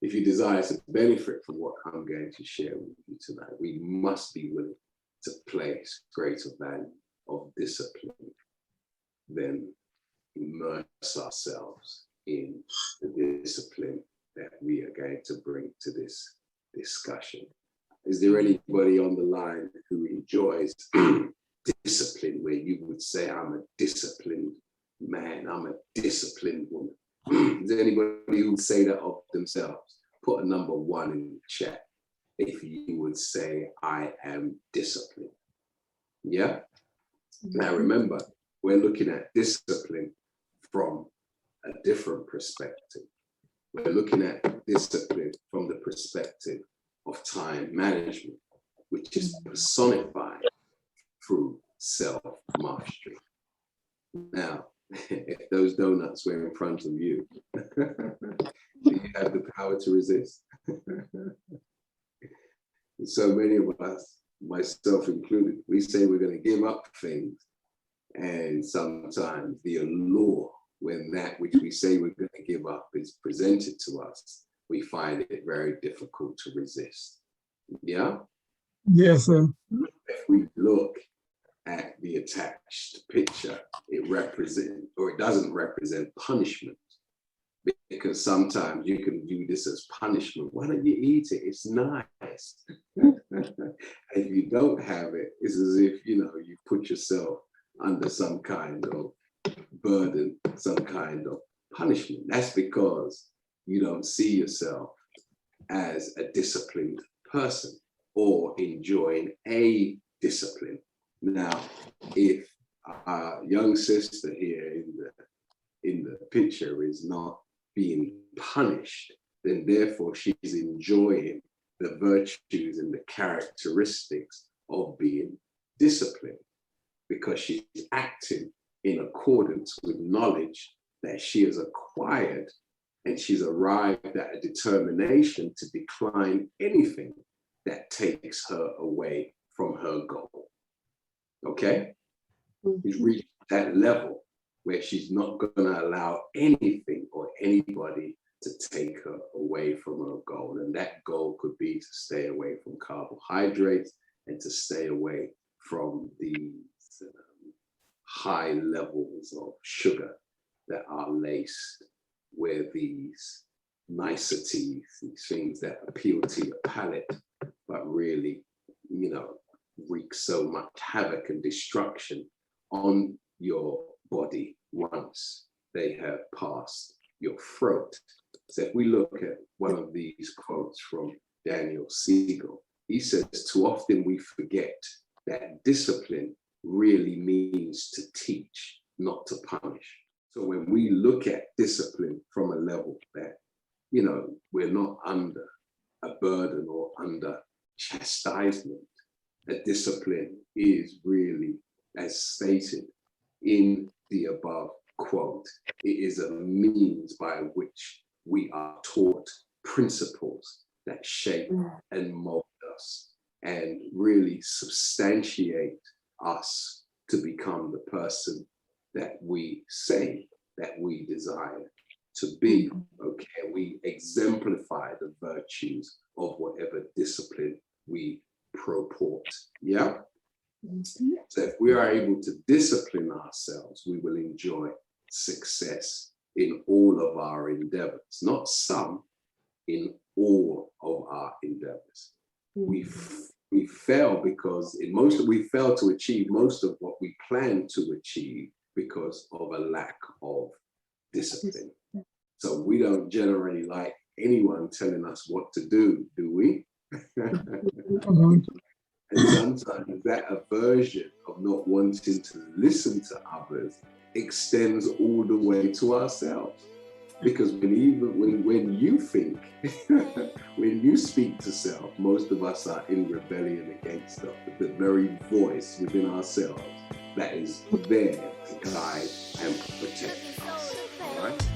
if you desire to benefit from what I'm going to share with you tonight, we must be willing to place greater value of discipline than immerse ourselves in the discipline that we are going to bring to this discussion. Is there anybody on the line who enjoys discipline, where you would say, I'm a disciplined man, I'm a disciplined woman? Is there anybody who would say that of themselves? Put a number 1 in the chat if you would say, I am disciplined. Yeah? Now remember, we're looking at discipline from a different perspective. We're looking at discipline from the perspective of time management, which is personified through self-mastery. Now, if those donuts were in front of you, do you have the power to resist? So many of us, myself included, we say we're going to give up things, and sometimes the allure, when that which we say we're going to give up is presented to us, we find it very difficult to resist. Yeah? Yes, sir. If we look at the attached picture, it represents, or it doesn't represent punishment, because sometimes you can view this as punishment. Why don't you eat it? It's nice. If you don't have it, it's as if, you put yourself under some kind of burden, some kind of punishment. That's because you don't see yourself as a disciplined person or enjoying a discipline. Now, if our young sister here in the picture is not being punished, then therefore she's enjoying the virtues and the characteristics of being disciplined, because she's acting in accordance with knowledge that she has acquired, and she's arrived at a determination to decline anything that takes her away from her goal. Okay? She's reached that level where she's not going to allow anything or anybody to take her away from her goal. And that goal could be to stay away from carbohydrates and to stay away from these high levels of sugar that are laced with these niceties, these things that appeal to your palate, but really, wreak so much havoc and destruction on your body once they have passed your throat. So if we look at one of these quotes from Daniel Siegel, he says, too often we forget that discipline really means to teach, not to punish. So when we look at discipline from a level that, we're not under a burden or under chastisement, a discipline is really, as stated in the above quote, it is a means by which we are taught principles that shape and mold us and really substantiate us to become the person that we say that we desire to be. Okay, we exemplify the virtues of whatever discipline we purport. Yeah? So if we are able to discipline ourselves, we will enjoy success in all of our endeavors, not some, in all of our endeavors. We fail because we fail to achieve most of what we plan to achieve because of a lack of discipline. So we don't generally like anyone telling us what to do we? And sometimes that aversion of not wanting to listen to others extends all the way to ourselves. Because when you think, when you speak to self, most of us are in rebellion against the very voice within ourselves that is there to guide and protect us. All right?